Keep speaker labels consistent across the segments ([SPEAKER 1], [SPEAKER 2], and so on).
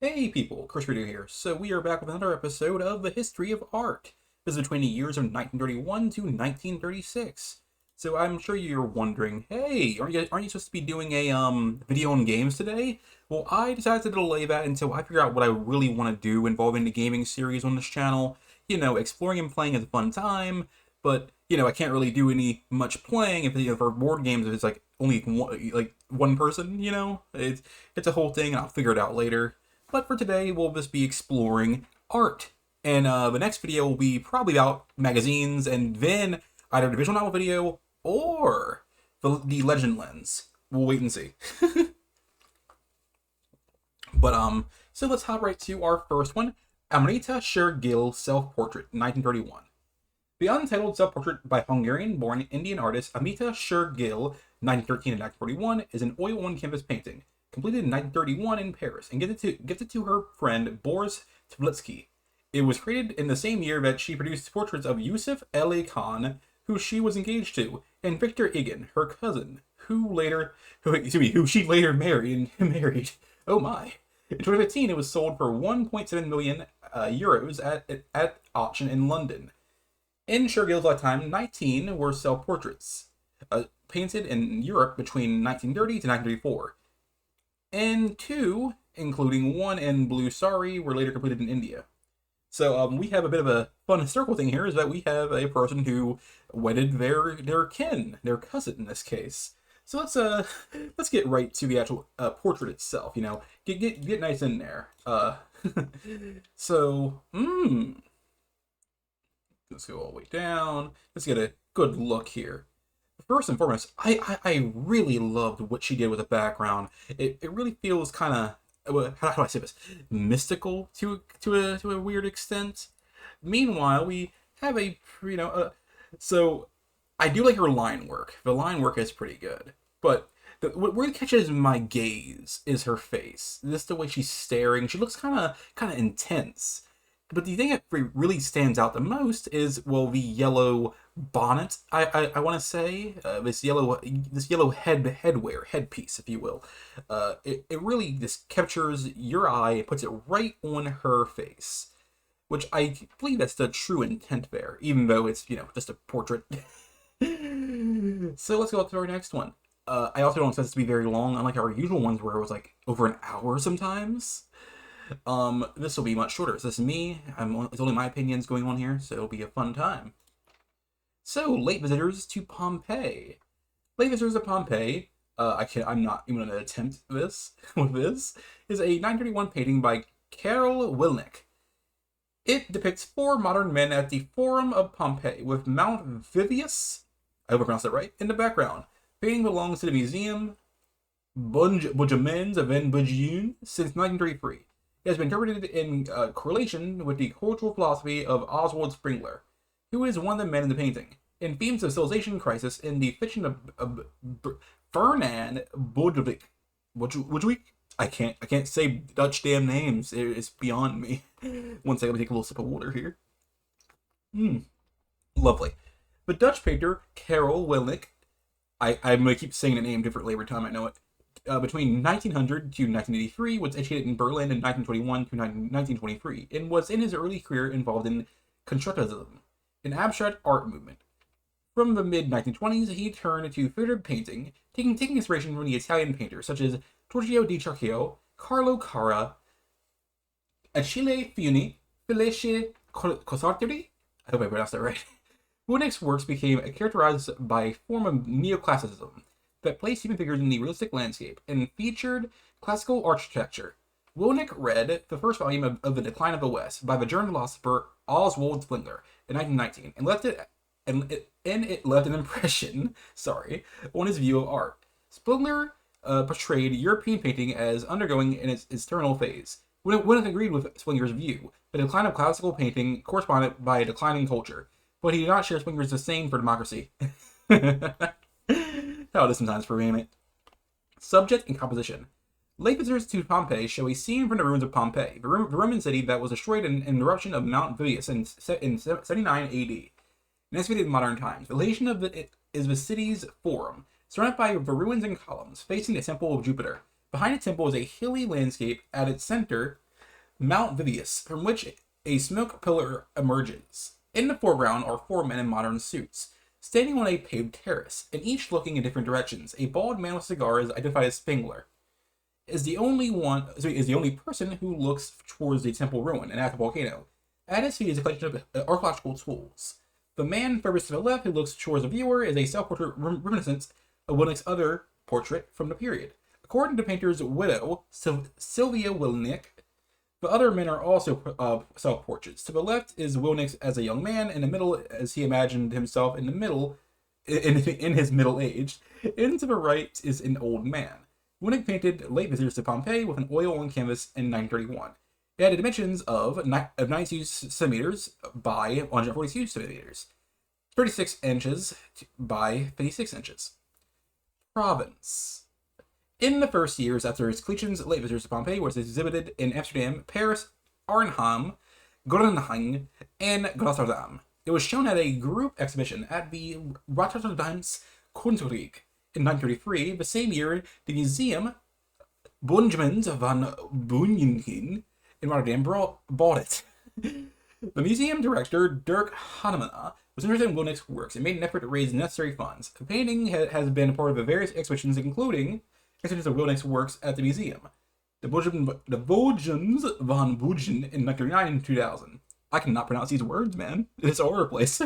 [SPEAKER 1] Hey people, Cursed Curator here. So we are back with another episode of the history of art. This is between the years of 1931 to 1936. So I'm sure you're wondering, hey, aren't you supposed to be doing a video on games today? Well, I decided to delay that until I figure out what I really want to do involving the gaming series on this channel. Exploring and playing is a fun time, but I can't really do any much playing if for board games if it's only one person. It's a whole thing, and I'll figure it out later. But for today, we'll just be exploring art. And the next video will be probably about magazines, and then either the visual novel video or the Legend Lens. We'll wait and see. So let's hop right to our first one. Amrita Shergill Self-Portrait, 1931. The untitled self-portrait by Hungarian-born Indian artist Amita Shergill, 1913 and 1941, is an oil-on-canvas painting, completed in 1931 in Paris, and gifted to her friend Boris Tbilitsky. It was created in the same year that she produced portraits of Yusuf Ali Khan, who she was engaged to, and Victor Egan, her cousin, who she later married. Oh my! In 2015, it was sold for 1.7 million euros at auction in London. In Shergill's lifetime, 19 were self-portraits, painted in Europe between 1930 to 1934, and two, including one in blue sari, were later completed in India. So we have a bit of a fun historical thing here, is that we have a person who wedded their kin, their cousin in this case. So let's get right to the actual portrait itself. Get nice in there. So let's go all the way down. Let's get a good look here. First and foremost, I really loved what she did with the background. It really feels kind of, how do I say this, mystical to a weird extent. Meanwhile, we have so I do like her line work. The line work is pretty good, but what really catches my gaze is her face. Just the way she's staring. She looks kind of intense. But the thing that really stands out the most is, well, the yellow bonnet. I want to say this yellow headpiece, if you will. It really just captures your eye, and puts it right on her face, which I believe that's the true intent there, even though it's just a portrait. So let's go up to our next one. I also don't expect this to be very long, unlike our usual ones where it was like over an hour sometimes. This will be much shorter. So this is me. It's only my opinions going on here, so it'll be a fun time. So, late visitors to Pompeii. Late visitors to Pompeii. I'm not even going to attempt this with this. Is a 931 painting by Karol Wilnik. It depicts four modern men at the Forum of Pompeii with Mount Vivius, I hope I pronounced that right, in the background. Painting belongs to the Museum Benjamins of Benjun since 1933. It has been interpreted in correlation with the cultural philosophy of Oswald Spengler, who is one of the men in the painting. In themes of civilization crisis in the fiction of Fernand Bodewijk. I can't say Dutch damn names. It's beyond me. One second, let me take a little sip of water here. Lovely. The Dutch painter Karol Wilnik. I'm gonna keep saying the name differently every time I know it. Between 1900 to 1983, was educated in Berlin in 1921 to 1923, and was in his early career involved in Constructivism, an abstract art movement. From the mid-1920s, he turned to figurative painting, taking inspiration from the Italian painters such as Giorgio di Chirico, Carlo Carra, Achille Fiuni, Felice Cosarteri. I hope I pronounced that right. Wilnik's works became characterized by a form of neoclassicism that placed human figures in the realistic landscape and featured classical architecture. Wilnik read the first volume of The Decline of the West by the German philosopher Oswald Spengler in 1919 and it left an impression, on his view of art. Spengler portrayed European painting as undergoing in its terminal phase. Wilnik agreed with Spengler's view. The decline of classical painting corresponded by a decline in culture, but he did not share Spengler's disdain for democracy. How it is sometimes for it. Subject and composition. Late visitors to Pompeii show a scene from the ruins of Pompeii, the Roman city that was destroyed in an eruption of Mount Vivius in 79 AD. In estimated modern times, the location of it is the city's forum, surrounded by the ruins and columns, facing the temple of Jupiter. Behind the temple is a hilly landscape. At its center Mount Vivius, from which a smoke pillar emerges. In the foreground are four men in modern suits, standing on a paved terrace, and each looking in different directions. A bald man with a cigar is identified as Spengler. Is the only person who looks towards the temple ruin, an active volcano. At his feet is a collection of archaeological tools. The man furthest to the left, who looks towards the viewer, is a self-portrait reminiscence of Wilnick's other portrait from the period. According to the painter's widow, Sylvia Wilnick, the other men are also self-portraits. To the left is Wilnick as a young man, in the middle as he imagined himself in his middle age, and to the right is an old man. Wilnick painted Late Visitors to Pompeii with an oil on canvas in 1931. It had dimensions of 92 centimeters by 142 centimeters, 36 inches by 56 inches. Province. In the first years after his collection's Late Visitors to Pompeii was exhibited in Amsterdam, Paris, Arnhem, Groningen, and Rotterdam. It was shown at a group exhibition at the Rotterdamse Kunstwerk in 1933. The same year, the Museum Bungemans van Bunjingen in Rotterdam bought it. The museum director, Dirk Hanemana, was interested in Wilnick's works and made an effort to raise necessary funds. The painting has been part of the various exhibitions, including exhibitions of Wilnick's works at the museum. The Bogens van Bugen in 1999 and 2000. I cannot pronounce these words, man. It's all over the place.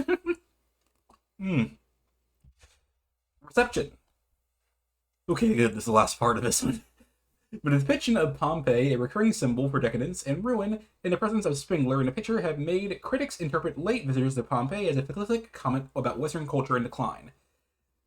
[SPEAKER 1] Reception. Okay, good. This is the last part of this one. But the depiction of Pompeii, a recurring symbol for decadence and ruin, in the presence of Spengler in the picture, have made critics interpret Late Visitors to Pompeii as a fatalistic comment about Western culture in decline.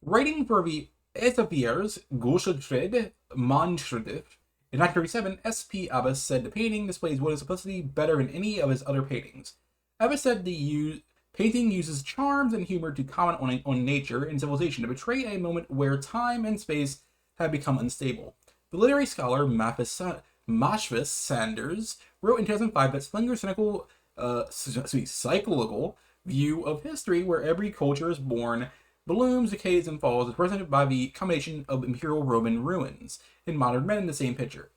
[SPEAKER 1] Writing for the Elseviers Gulschrift Manschrift in 1937, S.P. Abbas said the painting displays Wilnick's simplicity better than any of his other paintings. Abbas said the painting uses charms and humor to comment on nature and civilization to portray a moment where time and space have become unstable. The literary scholar Mashvis Sanders wrote in 2005 that Spengler's cyclical view of history, where every culture is born, blooms, decays, and falls, is represented by the combination of imperial Roman ruins and modern men in the same picture.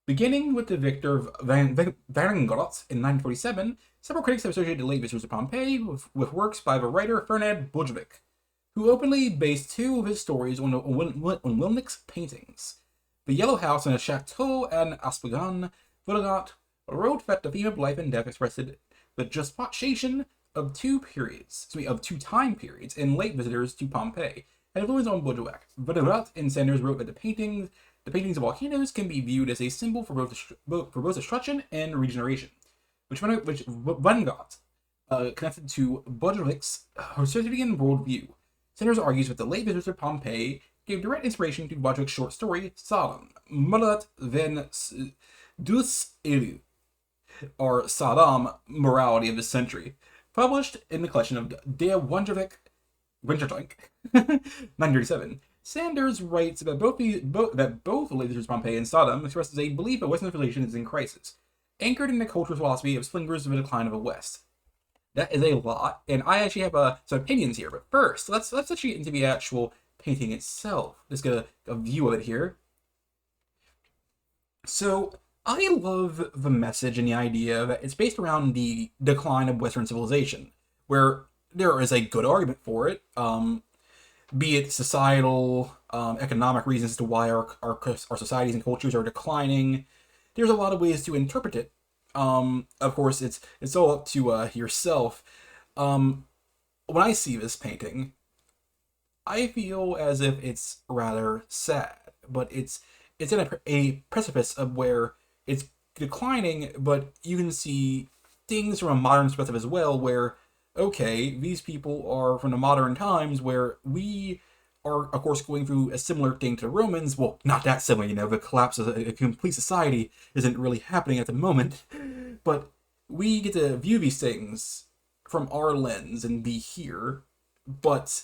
[SPEAKER 1] Beginning with the Victor van Gogh in 1947, several critics have associated Late Visitors to Pompeii with works by the writer Fernand Bojvik, who openly based two of his stories on Wilnick's paintings. The Yellow House in a Chateau and Aspagan, Villagott wrote that the theme of life and death expressed the juxtaposition of two time periods in Late Visitors to Pompeii, and influence on Bojvik. Villagott and Sanders wrote that the paintings of volcanoes can be viewed as a symbol for both destruction and regeneration, which Van Gogh connected to Bojvik's Herculean worldview. Sanders argues that the Late Visitors to Pompeii gave direct inspiration to Bojvik's short story Sodom, Mullet van Dus Elu, or Sodom, Morality of the Century, published in the collection of De Winterdank, 1937. Sanders writes that both Late Visitors to Pompeii and Sodom expresses a belief that Western civilization is in crisis, anchored in the cultural philosophy of Spengler's The Decline of the West. That is a lot, and I actually have some opinions here. But first, let's actually get into the actual painting itself. Let's get a view of it here. So, I love the message and the idea that it's based around the decline of Western civilization, where there is a good argument for it, be it societal, economic reasons as to why our societies and cultures are declining. There's a lot of ways to interpret it. Of course, it's all up to yourself. When I see this painting, I feel as if it's rather sad, but it's in a precipice of where it's declining, but you can see things from a modern perspective as well, where, okay, these people are from the modern times where we are, of course, going through a similar thing to the Romans. Well, not that similar, the collapse of a complete society isn't really happening at the moment, but we get to view these things from our lens and be here, but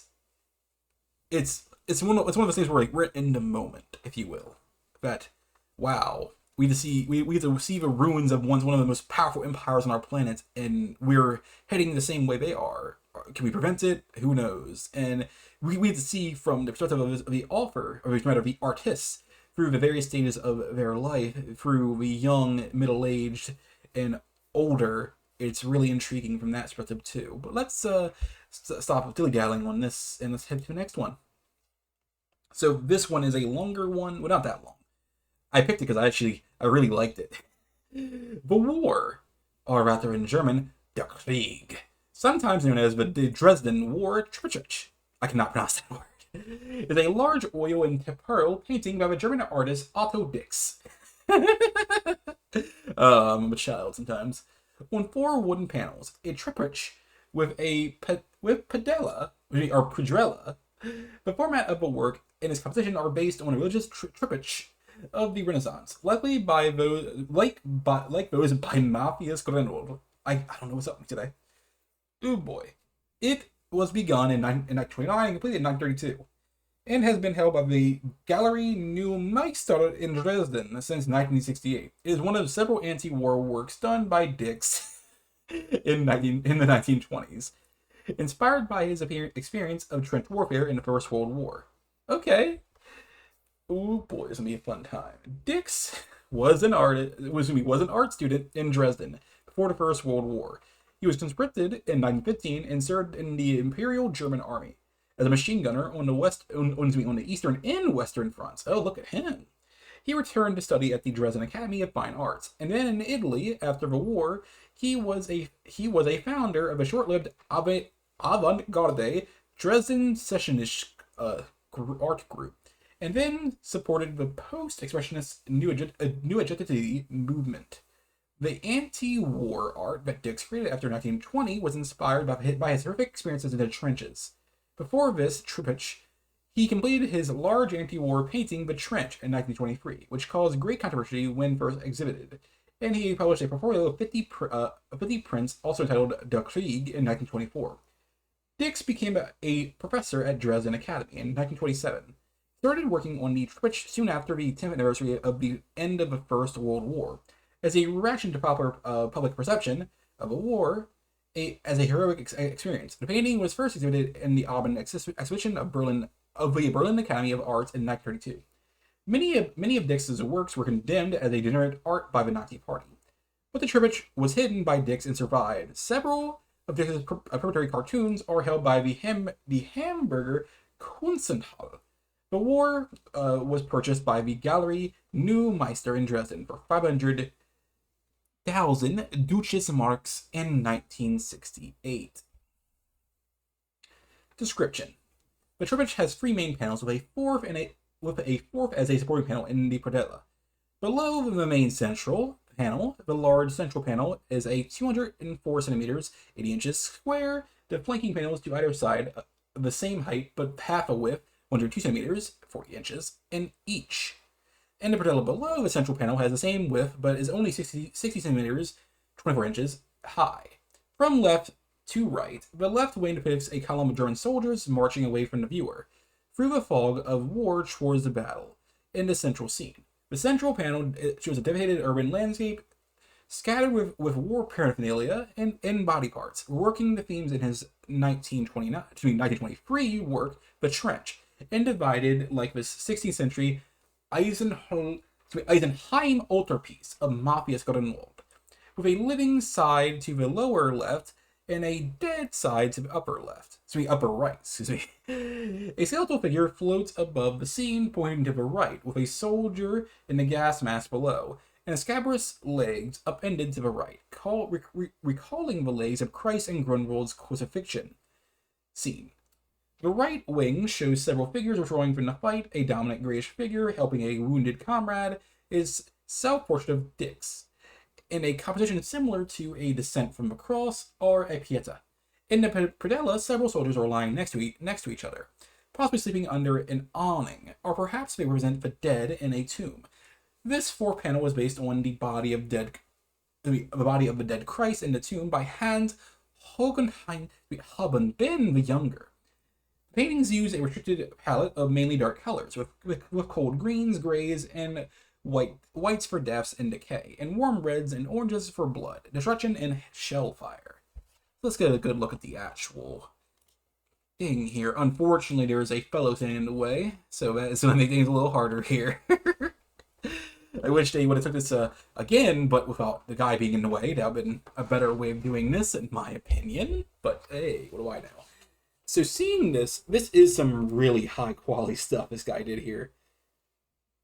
[SPEAKER 1] it's one of those things where we're in the moment, if you will. That, wow, we get to see the ruins of one of the most powerful empires on our planet, and we're heading the same way they are. Can we prevent it? Who knows? And we get to see from the perspective of the author, or rather the artist, through the various stages of their life, through the young, middle-aged, and older, it's really intriguing from that perspective too. But let's stop dilly-dallying on this and let's head to the next one. So this one is a longer one. Well, not that long. I picked it because I really liked it. The War, or rather in German, Der Krieg, sometimes known as the Dresden War Treppich. I cannot pronounce that word. Is a large oil and pearl painting by the German artist Otto Dix. I'm a child sometimes. On 4 wooden panels, a Treppich with pedella, or predella. The format of the work and its composition are based on a religious Treppich of the Renaissance, likely by those like those by Matthias Grenoble. I don't know what's up today. Oh boy. It was begun in 1929 and completed in 1932, and has been held by the Galerie Neumeister in Dresden since 1968. It is one of several anti-war works done by Dix in the 1920s, inspired by his experience of trench warfare in the First World War. Okay. Oh boy, it's gonna be a fun time. Dix was an art student in Dresden before the First World War. He was conscripted in 1915 and served in the Imperial German Army as a machine gunner on the Eastern and Western fronts. Oh, look at him. He returned to study at the Dresden Academy of Fine Arts, and then in Italy after the war, he was a founder of a short-lived avant-garde Dresden Secessionist art group, and then supported the post-expressionist New Identity movement. The anti-war art that Dix created after 1920 was inspired by his horrific experiences in the trenches. Before this Treppich, he completed his large anti-war painting The Trench in 1923, which caused great controversy when first exhibited, and he published a portfolio of 50 prints, also entitled Der Krieg, in 1924. Dix became a professor at Dresden Academy in 1927. Started working on the Treppich soon after the 10th anniversary of the end of the First World War. As a reaction to popular public perception of the war as a heroic experience, the painting was first exhibited in the Auburn exhibition of the Berlin Academy of Arts in 1932. Many of Dix's works were condemned as a degenerate art by the Nazi Party, but the Treppich was hidden by Dix and survived. Several of Dix's preparatory cartoons are held by the Hamburger Kunsthalle. The war was purchased by the Galerie Neumeister in Dresden for 500,000 Deutsche Marks in 1968. Description: the Treppich has 3 main panels with a fourth as a supporting panel in the predella. Below the main central panel, the large central panel is a 204 centimeters, 80 inches square. The flanking panels to either side of the same height but half a width, 102 centimeters, 40 inches in each. And the predella below the central panel has the same width but is only 60 centimeters, 24 inches high. From left to right, the left wing depicts a column of German soldiers marching away from the viewer through the fog of war towards the battle in the central scene. The central panel shows a devastated urban landscape scattered with war paraphernalia and body parts, working the themes in his 1923 work, The Trench, and divided like the 16th century Eisenheim altarpiece of Matthias Grenoble, with a living side to the lower left and a dead side to the upper right. A skeletal figure floats above the scene, pointing to the right, with a soldier in the gas mask below, and scabrous legs upended to the right, recalling the legs of Christ and Grenoble's crucifixion scene. The right wing shows several figures withdrawing from the fight. A dominant grayish figure helping a wounded comrade is self-portrait of Dix, in a composition similar to a Descent from the Cross or a Pieta. In the predella, several soldiers are lying next to each other, possibly sleeping under an awning, or perhaps they represent the dead in a tomb. This 4th panel was based on the body of the dead Christ in the tomb by Hans Hogenheim Haben the Younger. Paintings use a restricted palette of mainly dark colors, with cold greens, grays, and whites for deaths and decay, and warm reds and oranges for blood, destruction, and shell fire. Let's get a good look at the actual thing here. Unfortunately, there is a fellow standing in the way, so that is going to make things a little harder here. I wish they would have took this again, but without the guy being in the way. That would have been a better way of doing this, in my opinion. But hey, what do I know? So seeing this is some really high quality stuff this guy did here.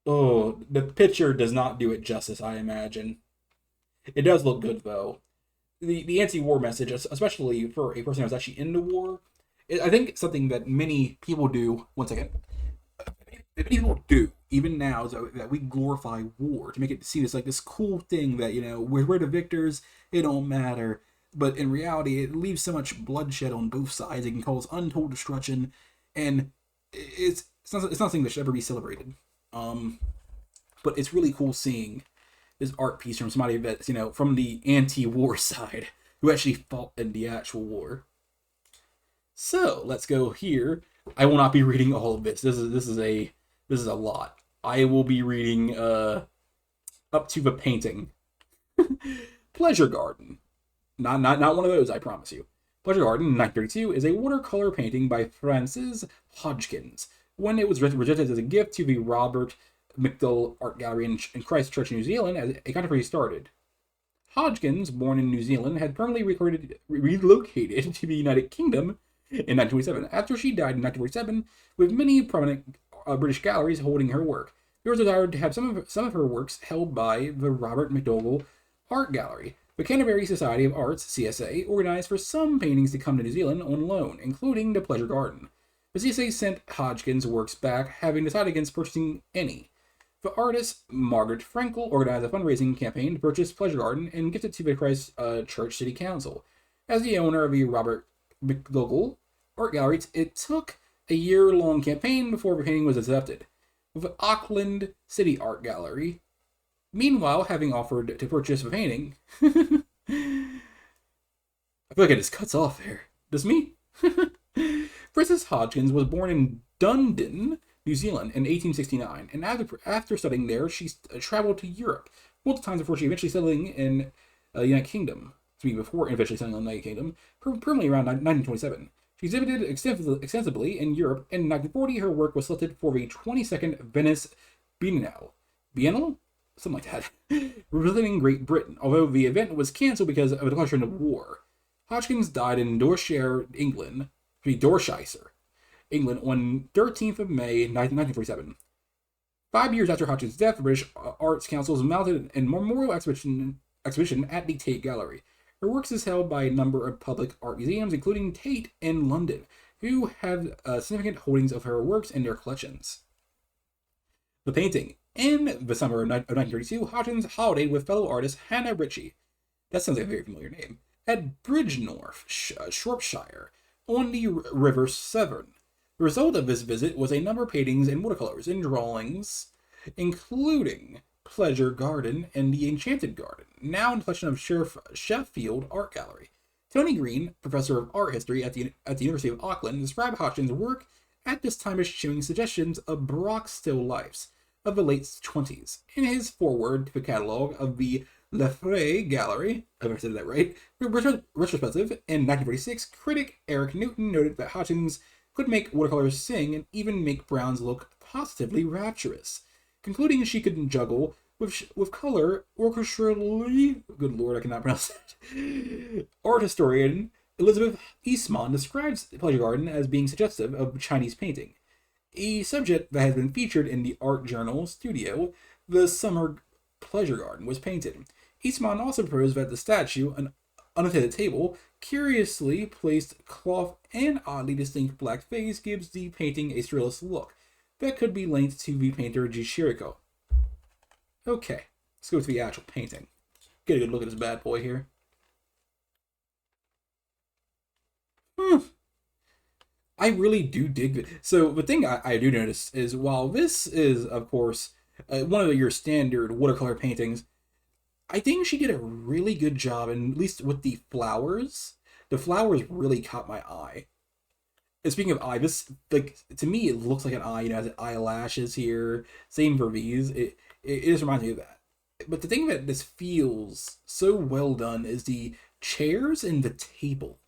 [SPEAKER 1] Oh, the picture does not do it justice, I imagine. It does look good though. The anti-war message, especially for a person who's actually in the war, I think something that many people do. Once again, many people do even now is that we glorify war to make it seem it's like this cool thing that we're the victors. It don't matter, but in reality, it leaves so much bloodshed on both sides. It can cause untold destruction, and it's not something that should ever be celebrated. But it's really cool seeing this art piece from somebody that's from the anti-war side who actually fought in the actual war. So let's go here. I will not be reading all of this. This is a lot. I will be reading up to the painting. Pleasure Garden. Not one of those, I promise you. Pleasure Garden, 1932, is a watercolor painting by Francis Hodgkins. When it was rejected as a gift to the Robert McDowell Art Gallery in Christchurch, New Zealand, as a controversy started. Hodgkins, born in New Zealand, had permanently relocated to the United Kingdom in 1927. After she died in 1947, with many prominent British galleries holding her work, there was a desire to have some of her works held by the Robert McDowell Art Gallery. The Canterbury Society of Arts (CSA) organized for some paintings to come to New Zealand on loan, including the Pleasure Garden. The CSA sent Hodgkins' works back, having decided against purchasing any. The artist, Margaret Frankel, organized a fundraising campaign to purchase Pleasure Garden and gift it to the Christchurch City Council. As the owner of the Robert McDowell Art Gallery, it took a year-long campaign before the painting was accepted. With the Auckland City Art Gallery, meanwhile, having offered to purchase the painting... I feel like it just cuts off there. Does me? Frances Hodgkins was born in Dunedin, New Zealand in 1869, and after studying there, she traveled to Europe multiple times before she eventually settling in the United Kingdom. Before eventually settling in the United Kingdom, permanently around 1927. She exhibited extensively in Europe, and in 1940 her work was selected for the 22nd Venice Biennale. Biennale? Something like that. Representing Great Britain, although the event was cancelled because of a declaration of war. Hodgkins died in Dorchester, England, on 13th of May, 1947. 5 years after Hodgkins' death, the British Arts Council mounted a memorial exhibition at the Tate Gallery. Her works is held by a number of public art museums, including Tate in London, who have significant holdings of her works in their collections. The painting. In the summer of 1932, Hodgkins holidayed with fellow artist Hannah Ritchie. That sounds like a very familiar name. At Bridgnorth, Shropshire, on the River Severn. The result of this visit was a number of paintings in watercolors and drawings, including Pleasure Garden and the Enchanted Garden, now in the collection of Sheffield Art Gallery. Tony Green, professor of art history at the University of Auckland, described Hodgkins' work at this time as showing suggestions of Baroque still lifes of the late 20s. In his foreword to the catalogue of the Lefebvre Gallery, if I said that right, retrospective in 1946, critic Eric Newton noted that Hodgkins could make watercolors sing and even make browns look positively rapturous, concluding she could juggle with color orchestrally. Good lord, I cannot pronounce that. Art historian Elizabeth Eastman describes Pleasure Garden as being suggestive of Chinese painting, a subject that has been featured in the art journal Studio. The Summer Pleasure Garden was painted. Eastman also proposed that the statue, an unattended table, curiously placed cloth, and oddly distinct black face gives the painting a surrealist look that could be linked to the painter Chirico. Okay, let's go to the actual painting. Get a good look at this bad boy here. I really do dig it. So the thing I do notice is while this is, of course, one of your standard watercolor paintings, I think she did a really good job, and at least with the flowers. The flowers really caught my eye. And speaking of eye, this, like, to me, it looks like an eye. It has eyelashes here. Same for these. It just reminds me of that. But the thing that this feels so well done is the chairs and the table.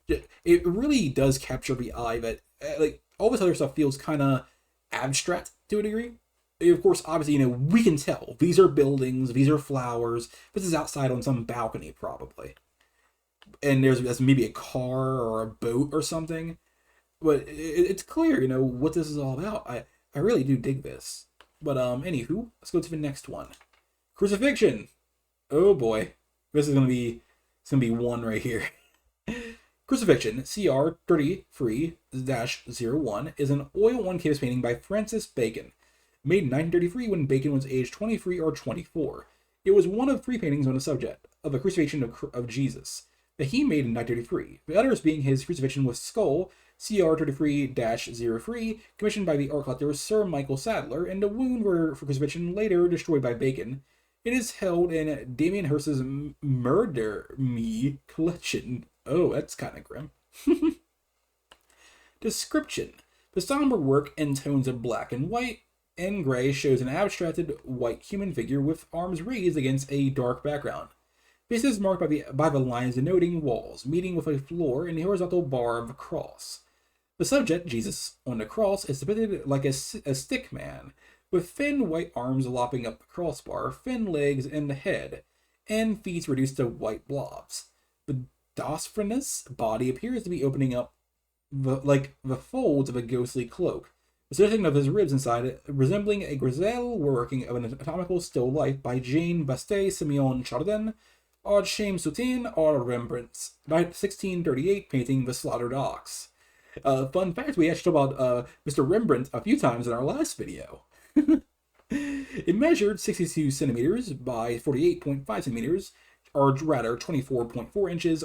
[SPEAKER 1] It really does capture the eye. That, like, all this other stuff feels kind of abstract to a degree. Of course, obviously, we can tell these are buildings, these are flowers. This is outside on some balcony, probably, and there's maybe a car or a boat or something. But it's clear, what this is all about. I really do dig this. But anywho, let's go to the next one. Crucifixion. Oh boy, this is gonna be one right here. Crucifixion, CR 33-01, is an oil on canvas painting by Francis Bacon, made in 1933 when Bacon was aged 23 or 24. It was one of 3 paintings on the subject of the crucifixion of Jesus that he made in 1933, the others being his crucifixion with skull, CR 33-03, commissioned by the art collector Sir Michael Sadler, and the wound for crucifixion later destroyed by Bacon. It is held in Damien Hirst's Murder Me collection. Oh, that's kind of grim. Description. The somber work in tones of black and white and gray shows an abstracted white human figure with arms raised against a dark background. This is marked by the lines denoting walls, meeting with a floor and the horizontal bar of a cross. The subject, Jesus on the cross, is depicted like a stick man, with thin white arms lopping up the crossbar, thin legs and the head, and feet reduced to white blobs. The diaphanous body appears to be opening up like the folds of a ghostly cloak, the suggestion of his ribs inside resembling a Griselle working of an anatomical still life by Jean Baptiste Simeon Chardin, or James Soutin, or Rembrandt's 1638 painting The Slaughtered Ox. Fun fact, we actually talked about Mr. Rembrandt a few times in our last video. It measured 62 centimeters by 48.5 centimeters, or rather 24.4 inches,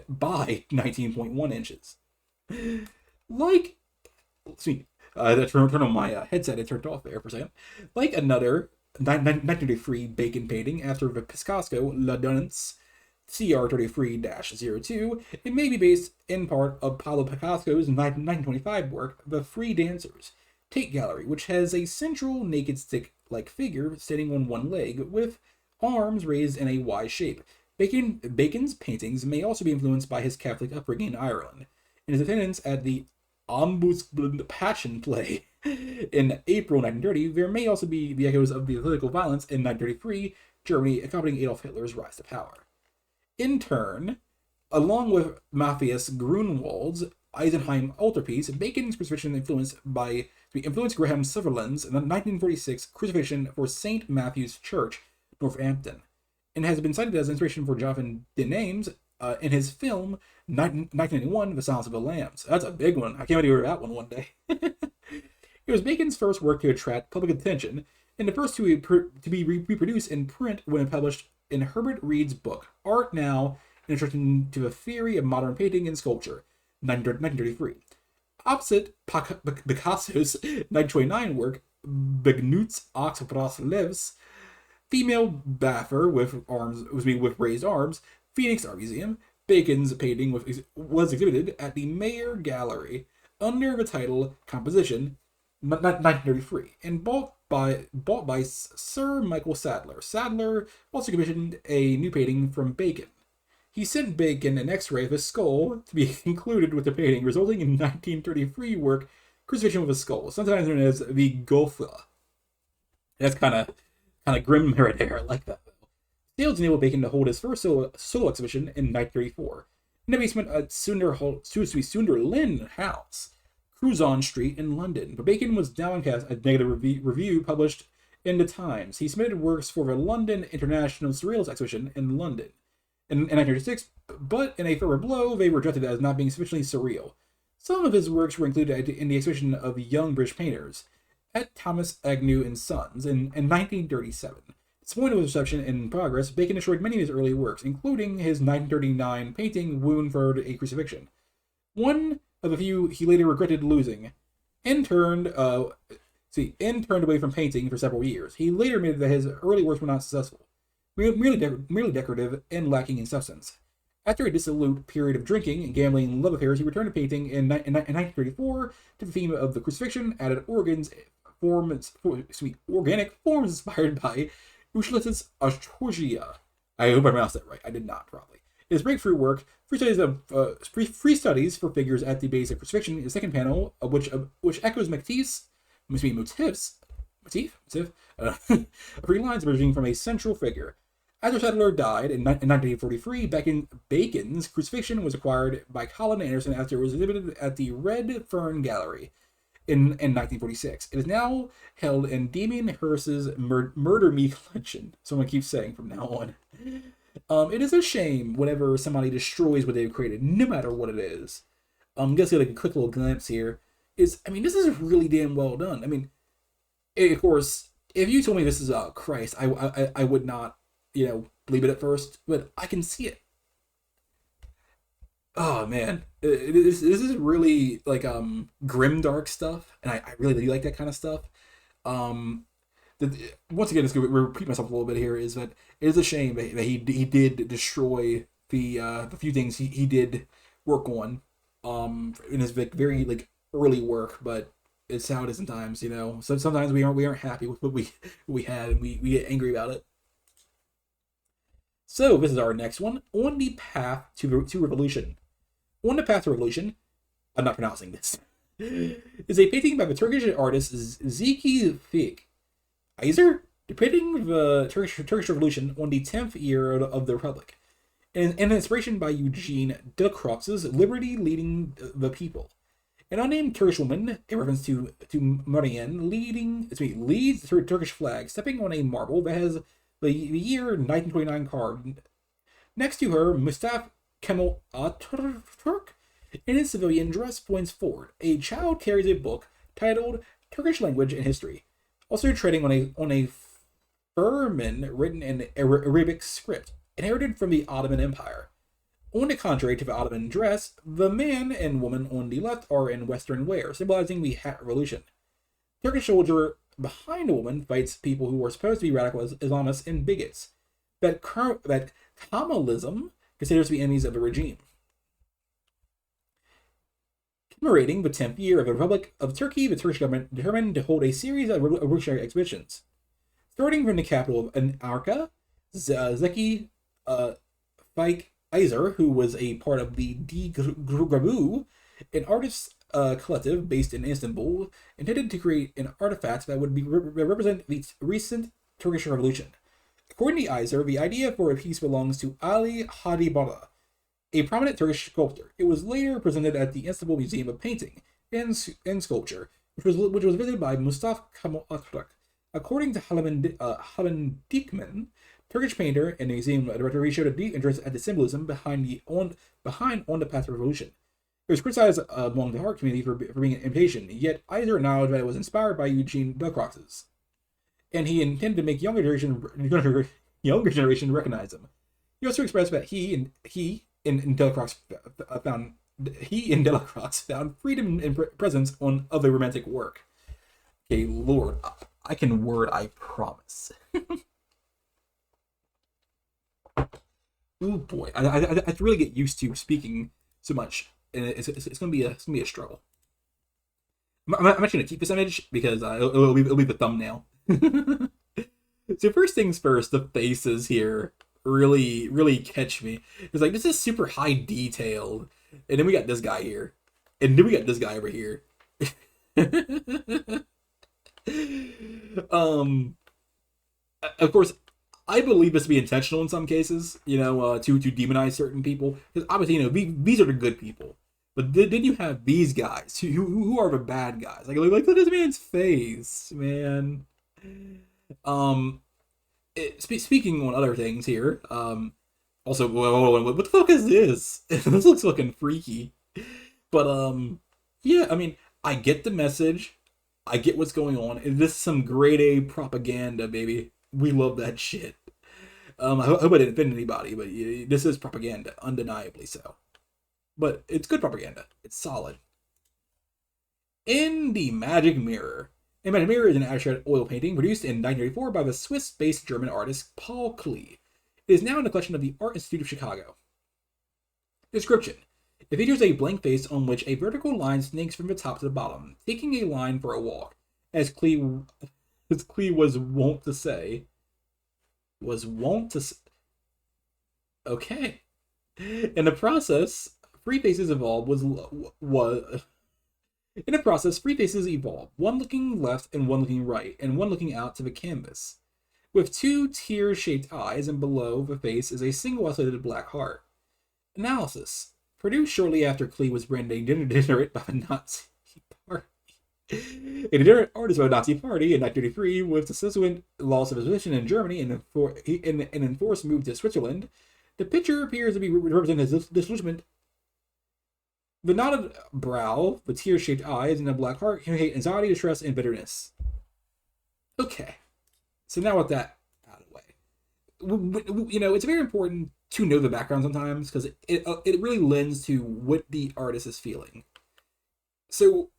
[SPEAKER 1] by 19.1 inches. Turn on my headset, it turned off there for a second. Like another 1933 Bacon painting after the Picasso La Danse, CR 33-02, it may be based in part of Pablo Picasso's 1925 work, The Free Dancers, Tate Gallery, which has a central naked stick-like figure standing on one leg with arms raised in a Y shape. Bacon's paintings may also be influenced by his Catholic upbringing in Ireland, and his attendance at the Ambuscade Passion play in April 1930. There may also be the echoes of the political violence in 1933 Germany accompanying Adolf Hitler's rise to power. In turn, along with Matthias Grunewald's Eisenheim altarpiece, Bacon's crucifixion influenced Graham Sutherland's 1946 crucifixion for St. Matthew's Church, Northampton, and has been cited as inspiration for Jonathan Denham's in his film 1991, The Silence of the Lambs. That's a big one. I can't wait to hear that one day. It was Bacon's first work to attract public attention, and the first to be reproduced in print when published in Herbert Reed's book, Art Now, an Introduction to the Theory of Modern Painting and Sculpture, 1933. Opposite Picasso's 1929 work, Begnut's Oxbros Lives, female baffer with raised arms, Phoenix Art Museum, Bacon's painting was exhibited at the Mayer Gallery under the title Composition, 1933, and bought by Sir Michael Sadler. Sadler also commissioned a new painting from Bacon. He sent Bacon an X-ray of his skull to be included with the painting, resulting in 1933 work Crucifixion with a Skull, sometimes known as the Gotha. That's kind of grim right there. I like that. Sales enabled Bacon to hold his first solo exhibition in 1934 in the basement at Sunderland House, Curzon Street in London. But Bacon was downcast at a negative review published in the Times. He submitted works for the London International Surrealist Exhibition in London in 1936, but in a further blow, they were rejected as not being sufficiently surreal. Some of his works were included in the exhibition of young British painters at Thomas Agnew and Sons in 1937. Disappointed with reception in progress, Bacon destroyed many of his early works, including his 1939 painting Wound for a Crucifixion, one of the few he later regretted losing, and turned away from painting for several years. He later admitted that his early works were not successful, merely decorative and lacking in substance. After a dissolute period of drinking, gambling, and love affairs, he returned to painting in 1934 to the theme of the crucifixion, added organic forms inspired by Uchlitz's Asturgia. I hope I pronounced that right. I did not, probably. His breakthrough work, free studies for figures at the base of crucifixion, is the second panel, which echoes motifs motif, three lines emerging from a central figure. After Settler died in 1943, Bacon's crucifixion was acquired by Colin Anderson after it was exhibited at the Red Fern Gallery in 1946. It is now held in Damien Hirst's Murder Me collection. Someone keeps saying from now on. It is a shame whenever somebody destroys what they've created, no matter what it is. Just get like a quick little glimpse here. This is really damn well done. I mean, of course, if you told me this is Christ, I would not, believe it at first, but I can see it. Oh man, this is really like grim dark stuff, and I really do like that kind of stuff. Um, Once again, it's going to repeat myself a little bit here. Is that it is a shame that he did destroy the few things he did work on in his very like early work, but it's how it is sometimes, So sometimes we aren't happy with what we had, and we get angry about it. So this is our next one. On the Path to Revolution. On the Path to Revolution, I'm not pronouncing this, is a painting by the Turkish artist Zeki Fik Iser, depicting the Turkish Revolution on the 10th year of the Republic, and an inspiration by Eugene Delacroix's Liberty Leading the People. An unnamed Turkish woman, a reference to Marianne, leads the Turkish flag, stepping on a marble that has the year 1929 carved. Next to her, Mustafa Kemal Atatürk, in his civilian dress, points forward. A child carries a book titled Turkish Language and History, also treading on a firman written in Arabic script, inherited from the Ottoman Empire. On the contrary to the Ottoman dress, the man and woman on the left are in Western wear, symbolizing the hat revolution. Turkish soldier behind the woman fights people who are supposed to be radical Islamists and bigots, that Kemalism considers to be enemies of the regime. Commemorating the 10th year of the Republic of Turkey, the Turkish government determined to hold a series of revolutionary exhibitions. Starting from the capital of Anarka, Zeki Fike Iser, who was a part of the Grabu, an artists collective based in Istanbul, intended to create an artifact that would represent the recent Turkish Revolution. According to Iser, the idea for a piece belongs to Ali Hadibala, a prominent Turkish sculptor. It was later presented at the Istanbul Museum of Painting and Sculpture, which was visited by Mustafa Kemal Atatürk. According to Helen Diekman, Turkish painter and museum director, he showed a deep interest at the symbolism behind On the Path to Revolution. It was criticized among the art community for being an imitation, yet Iser acknowledged that it was inspired by Eugene Delacroix's, and he intended to make younger generation recognize him. He also expressed that he and Delacroix found freedom and presence of the romantic work. Okay, Lord, I can word, I promise. Oh boy, I have to really get used to speaking so much, and it's gonna be a struggle. I'm actually gonna keep this image because it'll be the thumbnail. So first things first, the faces here really catch me. It's like, this is super high detailed, and then we got this guy here, and then we got this guy over here. Of course, I believe this to be intentional in some cases, to demonize certain people, because obviously, these are the good people. But then you have these guys who are the bad guys. Like, look at this man's face, man. Speaking on other things here, also, what the fuck is this? This looks fucking freaky. But, yeah, I mean, I get the message. I get what's going on. This is some grade A propaganda, baby. We love that shit. I hope I didn't offend anybody, but this is propaganda, undeniably so. But it's good propaganda. It's solid. In the Magic Mirror. The Magic Mirror is an abstract oil painting produced in 1934 by the Swiss-based German artist Paul Klee. It is now in the collection of the Art Institute of Chicago. Description. It features a blank face on which a vertical line snakes from the top to the bottom, taking a line for a walk. As Klee was wont to say. Okay. In the process, three faces involved In the process, three faces evolve, one looking left and one looking right, and one looking out to the canvas. With two tear-shaped eyes, and below the face is a single isolated black heart. Analysis. Produced shortly after Klee was branded a degenerate by the Nazi Party. A degenerate artist by the Nazi Party in 1933, with the subsequent loss of his position in Germany and an enforced move to Switzerland, the picture appears to be representing his disillusionment. The knotted brow, the tear-shaped eyes, and the black heart communicate anxiety, distress, and bitterness. Okay, so now with that out of the way, it's very important to know the background sometimes because it really lends to what the artist is feeling. So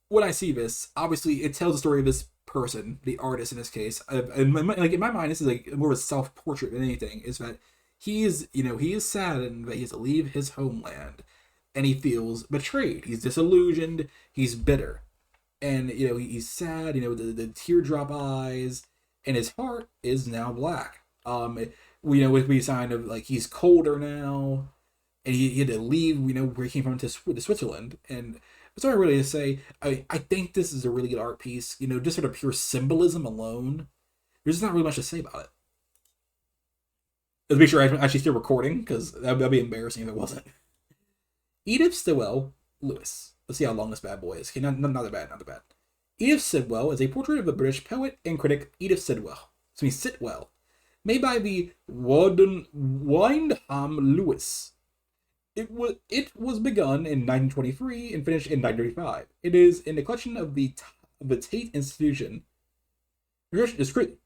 [SPEAKER 1] when I see this, obviously it tells the story of this person, the artist in this case. In my mind, this is like more of a self-portrait than anything. Is that he is saddened that he has to leave his homeland, and he feels betrayed. He's disillusioned. He's bitter, and he's sad. The teardrop eyes, and his heart is now black. With the sign of like he's colder now, and he had to leave. Where he came from to Switzerland, and it's not really to say. I think this is a really good art piece. Just sort of pure symbolism alone. There's not really much to say about it. Let's make sure I'm actually still recording because that'd be embarrassing if it wasn't. Edith Sitwell Lewis. Let's see how long this bad boy is. Okay, not that bad, not that bad. Edith Sitwell is a portrait of the British poet and critic Edith Sitwell, made by the Wyndham Lewis. It was begun in 1923 and finished in 1935. It is in the collection of the Tate Institution. Description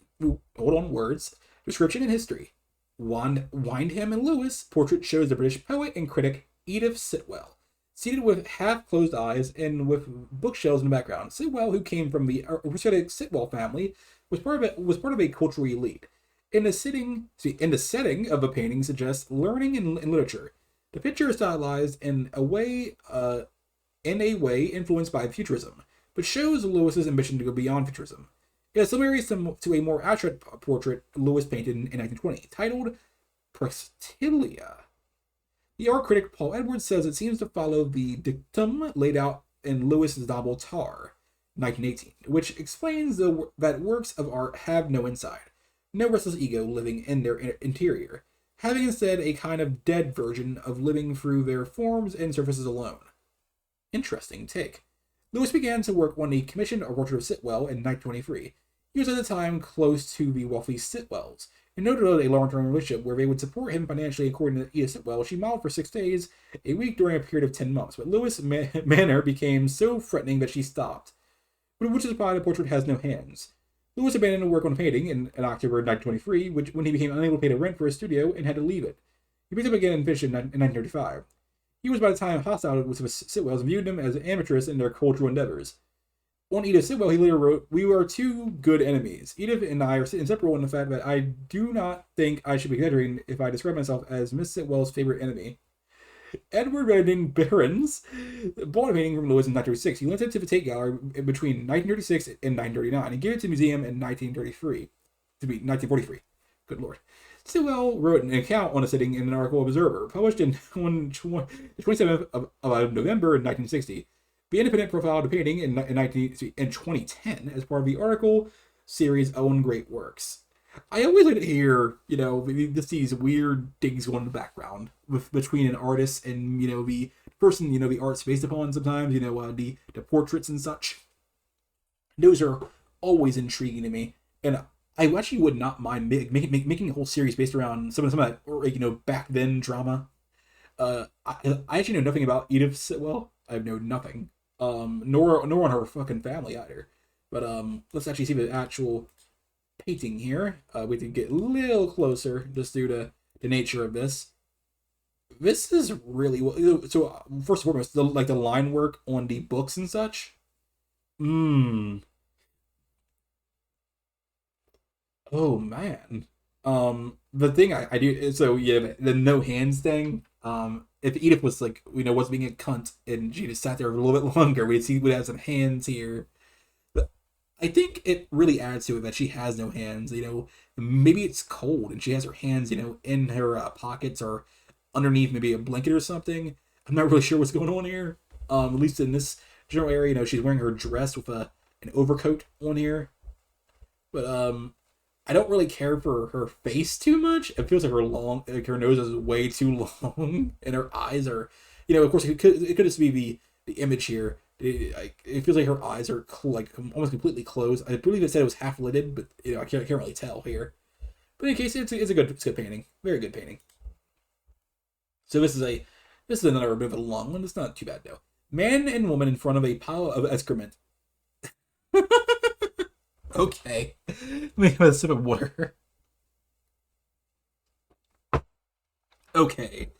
[SPEAKER 1] and history. Wyndham and Lewis portrait shows the British poet and critic Edith Sitwell, seated with half-closed eyes and with bookshelves in the background. Sitwell, who came from the aristocratic Sitwell family, was part of a cultural elite. In the setting of the painting suggests learning and literature. The picture is stylized in a way influenced by futurism, but shows Lewis's ambition to go beyond futurism. It is similar to a more abstract portrait Lewis painted in 1920, titled Praestilia. The art critic Paul Edwards says it seems to follow the dictum laid out in Lewis's novel Tar, 1918, which explains that works of art have no inside, no restless ego living in their interior, having instead a kind of dead version of living through their forms and surfaces alone. Interesting take. Lewis began to work when he commissioned a portrait of Sitwell in 1923. He was at the time close to the wealthy Sitwells, and noted a long-term relationship where they would support him financially. According to Edith Sitwell, she modeled for 6 days a week during a period of 10 months, but Lewis' manner became so threatening that she stopped, which is why the portrait has no hands. Lewis abandoned the work on the painting in October 1923, when he became unable to pay the rent for his studio and had to leave it. He picked up again and finished in 1935. He was by the time hostile with Sitwells and viewed them as amateurs in their cultural endeavors. On Edith Sitwell, he later wrote, "We are two good enemies. Edith and I are inseparable in the fact that I do not think I should be exaggerating if I describe myself as Miss Sitwell's favorite enemy." Edward Redding Behrens bought a painting from Lewis in 1936. He lent it to the Tate Gallery between 1936 and 1939 and gave it to the museum in 1943. Good lord. Sitwell wrote an account on the sitting in an article of Observer, published on the 27th of November in 1960. The Independent profiled the painting in 2010 as part of the article series Own Great Works. I always like to hear, just these weird things going in the background between an artist and, the person, the art's based upon sometimes, the portraits and such. Those are always intriguing to me. And I actually would not mind making a whole series based around some of that, or, back then drama. I actually know nothing about Edith Sitwell. I know nothing. Nor on her fucking family either. But let's actually see the actual painting here. We can get a little closer just due to the nature of this. This is really well. So first and foremost, the line work on the books and such. Oh man. The thing I do, so yeah, the no hands thing. If Edith was was being a cunt and she just sat there a little bit longer, we'd have some hands here. But I think it really adds to it that she has no hands. Maybe it's cold and she has her hands, in her pockets or underneath maybe a blanket or something. I'm not really sure what's going on here. At least in this general area. You know, she's wearing her dress with an overcoat on here. But I don't really care for her face too much. It feels like her nose is way too long, and her eyes are, you know, of course it could just be the image here. It feels like her eyes are like almost completely closed. I believe it said it was half lidded, but you know I can't really tell here. But in case it's a good painting, very good painting. So this is another bit of a long one. It's not too bad though. Man and woman in front of a pile of excrement. Okay. Let me have a sip of water. Okay.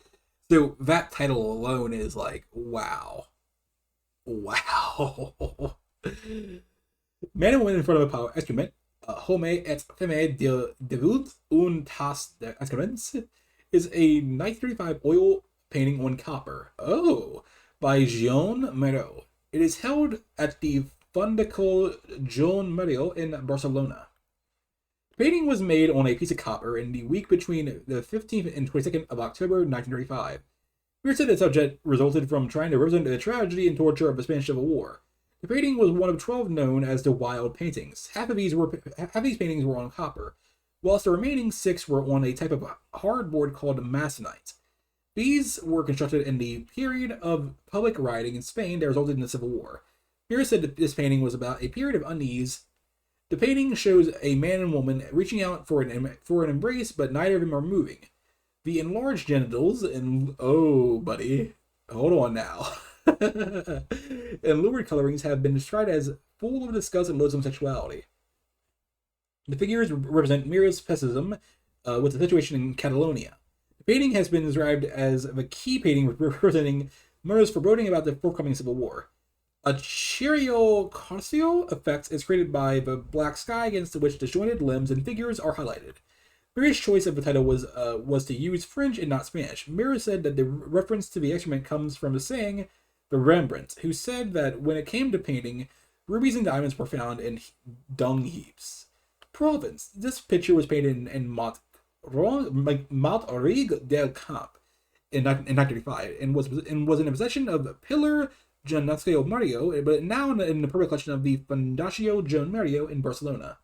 [SPEAKER 1] So that title alone is like, wow. Wow. Man and woman in front of a pile of excrement. Homme et femme debut un tas d'excrements is a 1935 oil painting on copper. Oh, by Jean Miró. It is held at the Fundacle Joan Miró in Barcelona. The painting was made on a piece of copper in the week between the 15th and 22nd of October 1935. Miró said the subject resulted from trying to represent the tragedy and torture of the Spanish Civil War. The painting was one of 12 known as the Wild Paintings. Half of these paintings were on copper, whilst the remaining 6 were on a type of hardboard called masonite. These were constructed in the period of public rioting in Spain that resulted in the Civil War. Miró said that this painting was about a period of unease. The painting shows a man and woman reaching out for an embrace, but neither of them are moving. The enlarged genitals and oh, buddy, hold on now. And lurid colorings have been described as full of disgust and loathsome sexuality. The figures represent Miró's pessimism with the situation in Catalonia. The painting has been described as the key painting representing Miró's foreboding about the forthcoming civil war. A cheerio-carcio effect is created by the black sky against which disjointed limbs and figures are highlighted. Miró's choice of the title was to use French and not Spanish. Miró said that the reference to the excrement comes from the saying the Rembrandt, who said that when it came to painting, rubies and diamonds were found in dung heaps. Province. This picture was painted in Mont-Origue del Camp in 1935 and was in the possession of Pilar Giannacio Mario, but now in the permanent collection of the Fundació Joan Miró in Barcelona.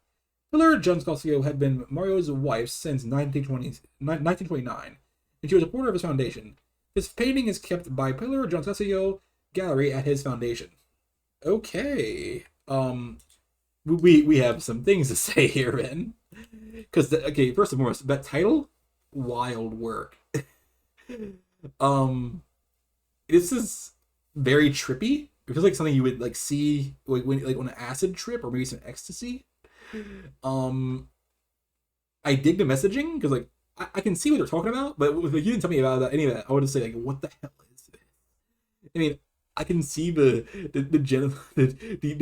[SPEAKER 1] Pilar Giannacio had been Mario's wife since 1929, and she was a supporter of his foundation. This painting is kept by Pilar Giannacio Gallery at his foundation. Okay, we have some things to say here, Ben. Because okay, first and foremost, that title, wild work. This is very trippy. It feels like something you would like see like when like on an acid trip or maybe some ecstasy. I dig the messaging because like I can see what they're talking about, but if you didn't tell me about any of that, I would just say like, what the hell is this? I mean, I can see the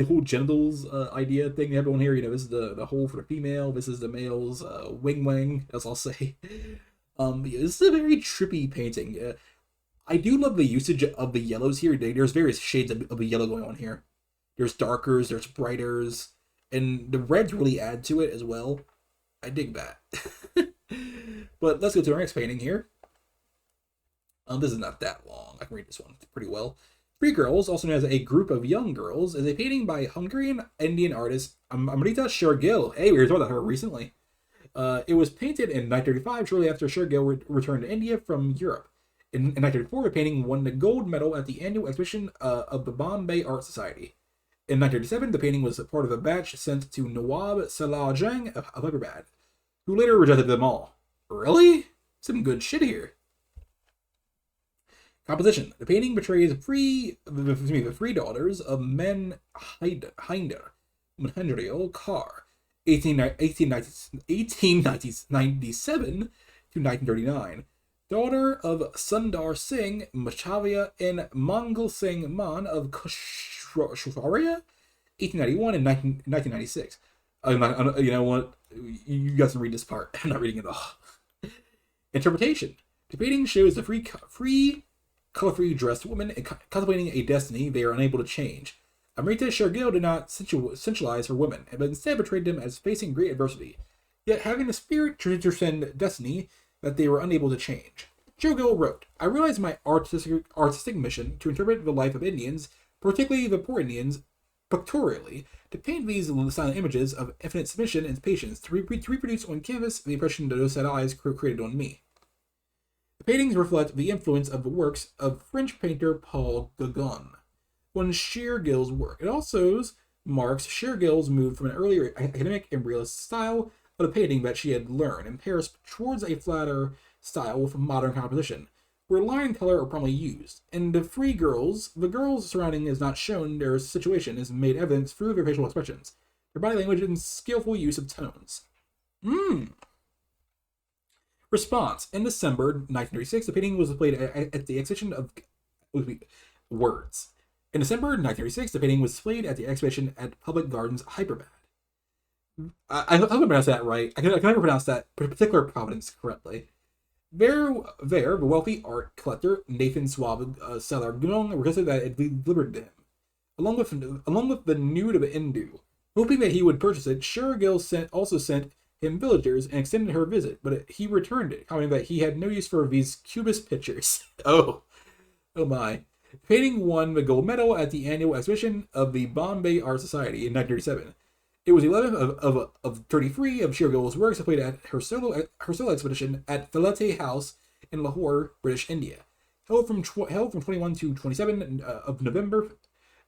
[SPEAKER 1] whole genitals idea thing they have on here. You know, this is the hole for the female. This is the male's wing, as I'll say. This is a very trippy painting. I do love the usage of the yellows here. There's various shades of the yellow going on here. There's darkers, there's brighters, and the reds really add to it as well. I dig that. But let's go to our next painting here. This is not that long. I can read this one pretty well. Three Girls, also known as A Group of Young Girls, is a painting by Hungarian Indian artist Amrita Shergill. Hey, we were talking about her recently. It was painted in 1935, shortly after Shergill returned to India from Europe. In 1934, the painting won the gold medal at the annual exhibition of the Bombay Art Society. In 1937, the painting was part of a batch sent to Nawab Salah Jang of Hyderabad, who later rejected them all. Really? Some good shit here. Composition. The painting portrays the free daughters of Men Hinder, Mahendrio Kar, 1897 to 1939, daughter of Sundar Singh Machavia and Mangal Singh Man of Kusharia, 1891 and 1996. You know what? You guys can read this part. I'm not reading it all. Interpretation. The painting shows the free colorfully dressed women contemplating a destiny they are unable to change. Amrita Shergill did not sensualize her women, but instead portrayed them as facing great adversity, yet having the spirit to transcend destiny that they were unable to change. Shergill wrote, "I realized my artistic mission to interpret the life of Indians particularly the poor Indians, pictorially, to paint these silent images of infinite submission and patience to reproduce on canvas the impression that those sad eyes created on me. The paintings reflect the influence of the works of French painter Paul Gauguin on Shergill's work. It also marks Shergill's move from an earlier academic and realist style of the painting that she had learned in Paris towards a flatter style with modern composition, where line and color are prominently used. In The Free Girls, the girls' surrounding is not shown, their situation is made evident through their facial expressions, their body language, and skillful use of tones. Response. In December 1936, the painting was displayed at the exhibition of words. In December 1936, the painting was displayed at the exhibition at Public Gardens, Hyderabad. I hope I pronounced that right. I can never pronounce that particular province correctly. There, the wealthy art collector Nathan Swab Salargong requested that it be delivered to him, along with the nude of Indu. Hoping that he would purchase it, Shergill also sent him villagers and extended her visit, but he returned it, commenting that he had no use for these cubist pictures. Oh my. The painting won the gold medal at the annual exhibition of the Bombay Art Society in 1937. It was 11th of 33 of Shergill's works displayed at her solo exhibition at Filete House in Lahore, British India, held from 21 to 27 of November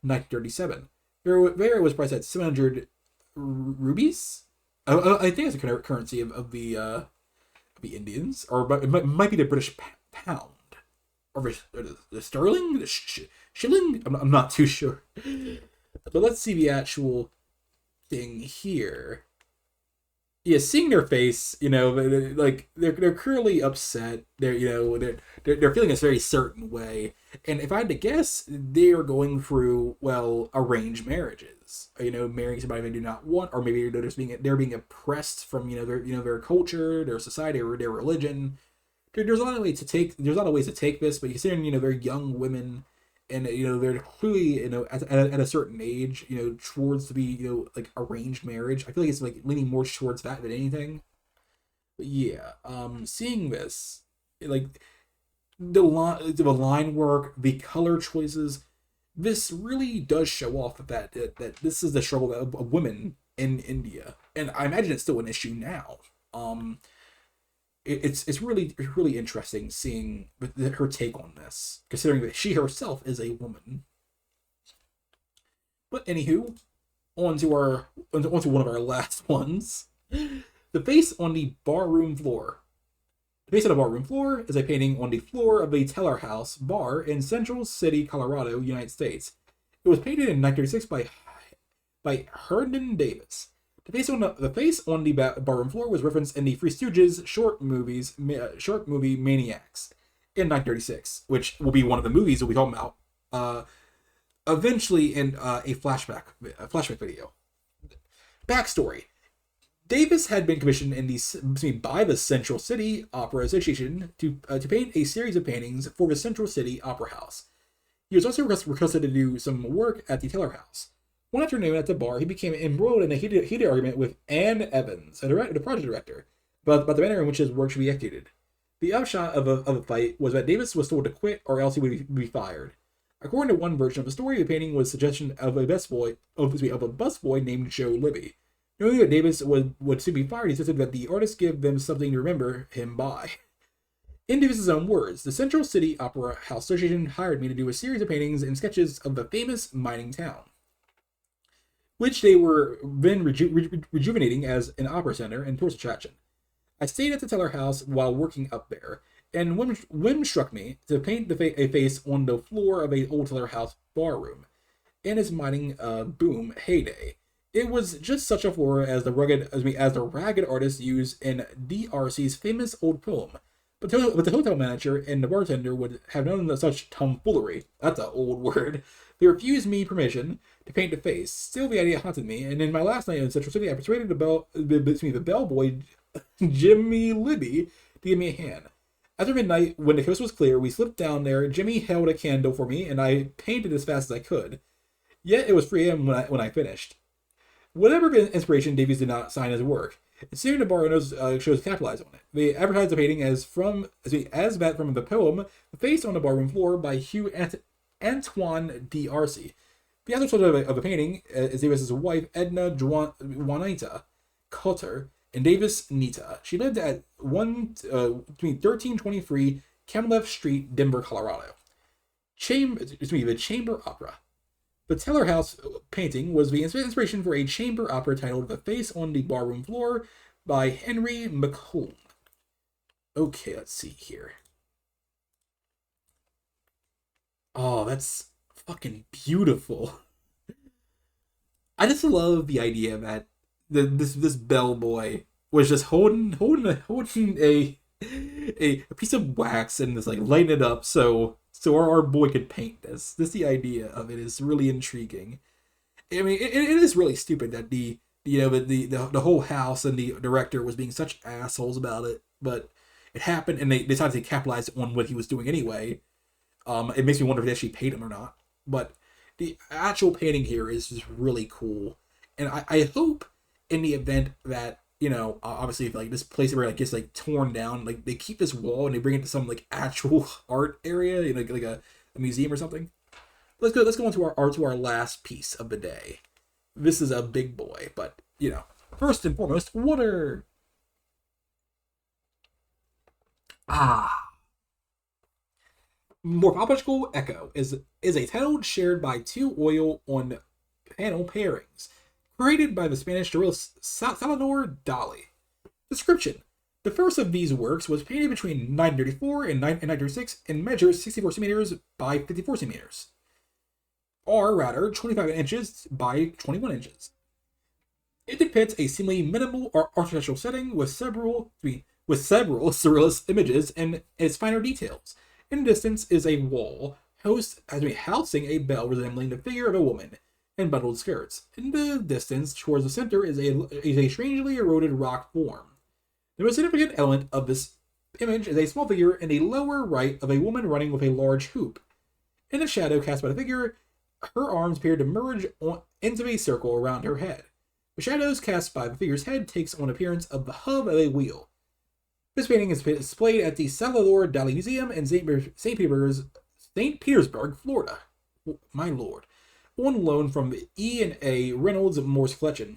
[SPEAKER 1] 1937. There was priced at 700 rupees. I think it's a currency of the Indians, or it might be the British pound, or the sterling, the shilling. I'm not too sure, but let's see the actual thing here. Yeah, seeing their face, they're clearly upset. They're feeling a very certain way, and if I had to guess, they are going through arranged marriages. Marrying somebody they do not want, or maybe they're being oppressed from their culture, their society, or their religion. There's a lot of ways to take this, but considering they're young women, and they're clearly at a certain age, towards to be arranged marriage. I feel like it's leaning more towards that than anything. But yeah, seeing this, the line work, the color choices, this really does show off that this is the struggle of women in India, and I imagine it's still an issue now. It's really interesting seeing her take on this, considering that she herself is a woman. But anywho, onto one of our last ones. The face on the barroom floor. The face on the barroom floor is a painting on the floor of the Teller House bar in Central City, Colorado, United States. It was painted in 1936 by Herndon Davis. The face on the barroom floor was referenced in the Three Stooges short movie Maniacs in 1936, which will be one of the movies we'll be talking about eventually in a flashback video. Backstory. Davis had been commissioned by the Central City Opera Association to paint a series of paintings for the Central City Opera House. He was also requested to do some work at the Teller House. One afternoon at the bar, he became embroiled in a heated argument with Ann Evans, the project director, about the manner in which his work should be executed. The upshot of a fight was that Davis was told to quit, or else he would be fired. According to one version of the story, the painting was a suggestion of a busboy named Joe Libby. Knowing that Davis would soon be fired, he insisted that the artist give them something to remember him by. In Davis's own words, the Central City Opera House Association hired me to do a series of paintings and sketches of the famous mining town, which they were then rejuvenating as an opera center and tourist attraction. I stayed at the Teller House while working up there, and whim struck me to paint a face on the floor of a old Teller House barroom in its mining boom heyday. It was just such a floor as the ragged artists used in D.R.C.'s famous old poem. But the hotel manager and the bartender would have none of such tomfoolery. That's an old word. They refused me permission to paint the face. Still, the idea haunted me, and in my last night in Central City, I persuaded the bellboy, Jimmy Libby, to give me a hand. After midnight, when the coast was clear, we slipped down there. Jimmy held a candle for me, and I painted as fast as I could. Yet it was 3 a.m. when I finished. Whatever inspiration, Davies did not sign his work. And soon the bar owners chose to capitalize on it. They advertised the painting as that from the poem "The Face on the Barroom Floor" by Hugh Antoine D'Arcy. The other side of a painting is Davis's wife, Edna Juanita Cotter, and Davis Nita. She lived at between 1323 Camelot Street, Denver, Colorado. The Chamber Opera. The Teller House painting was the inspiration for a chamber opera titled The Face on the Barroom Floor by Henry McComb. Okay, let's see here. Oh, that's fucking beautiful. I just love the idea that this bellboy was just holding a piece of wax and just like lighting it up so our boy could paint this. The idea of it is really intriguing. I mean, it is really stupid that the whole house and the director was being such assholes about it, but it happened and they decided to capitalize on what he was doing anyway. It makes me wonder if they actually paid him or not. But the actual painting here is just really cool, and I hope in the event that obviously if like this place where like gets like torn down, like they keep this wall and they bring it to some like actual art area, like a museum or something. Let's go on to our last piece of the day. This is a big boy, but first and foremost, water. Morphological Echo is a title shared by two oil on panel pairings, created by the Spanish surrealist Salvador Dali. Description: the first of these works was painted between 1934 and 1936 and measures 64 centimeters by 54 centimeters, or rather 25 inches by 21 inches. It depicts a seemingly minimal or architectural setting with several surrealist images and its finer details. In the distance is a wall housing a bell resembling the figure of a woman in bundled skirts. In the distance, towards the center, is a strangely eroded rock form. The most significant element of this image is a small figure in the lower right of a woman running with a large hoop. In the shadow cast by the figure, her arms appear to merge into a circle around her head. The shadows cast by the figure's head takes on appearance of the hub of a wheel. This painting is displayed at the Salvador Dali Museum in St. Petersburg, Florida. My lord. On loan from E and A Reynolds Morse Fletchen.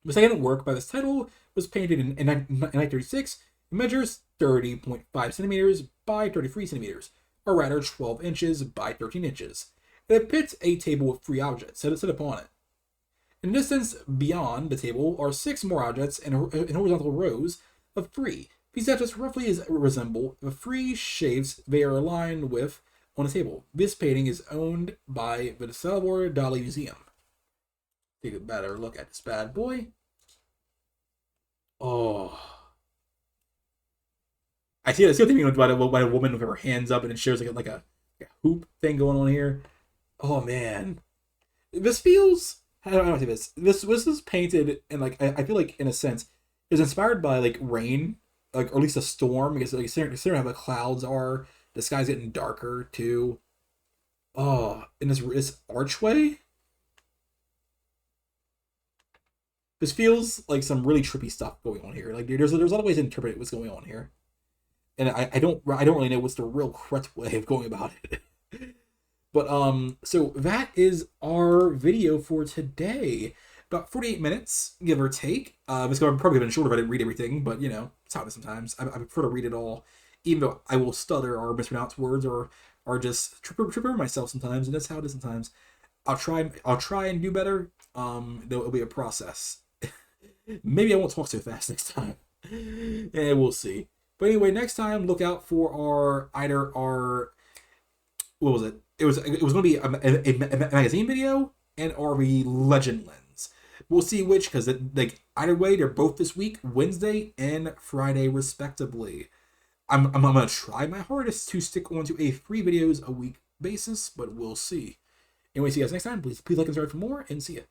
[SPEAKER 1] The second work by this title was painted in 1936 and measures 30.5 centimeters by 33 centimeters, or rather 12 inches by 13 inches. It depicts a table with 3 objects set upon it. In the distance beyond the table are 6 more objects in horizontal rows of 3. These objects roughly resemble the 3 shapes they are aligned with on the table. This painting is owned by the Salvador Dali Museum. Take a better look at this bad boy. Oh. I see what thing by a woman with her hands up and it shows like a hoop thing going on here. Oh man. This feels, I don't know how to say this. This is painted and like I feel like in a sense it was inspired by like rain, like or at least a storm, because like considering how the clouds are, the sky's getting darker too. Oh, and this archway. This feels like some really trippy stuff going on here. Like there's a lot of ways to interpret what's going on here, and I don't really know what's the real correct way of going about it. But so that is our video for today. About 48 minutes, give or take. It's going to probably have been shorter if I didn't read everything, but it's how it is sometimes. I prefer to read it all, even though I will stutter or mispronounce words or just trip over myself sometimes, and that's how it is sometimes. I'll try and do better. Though it'll be a process. Maybe I won't talk so fast next time. And we'll see. But anyway, next time look out for our what was it? It was going to be a magazine video and our Legend Lens. We'll see which, because like either way, they're both this week, Wednesday and Friday respectively. I'm gonna try my hardest to stick on to a 3 videos a week basis, but we'll see. Anyway, see you guys next time. Please like and subscribe for more, and see ya.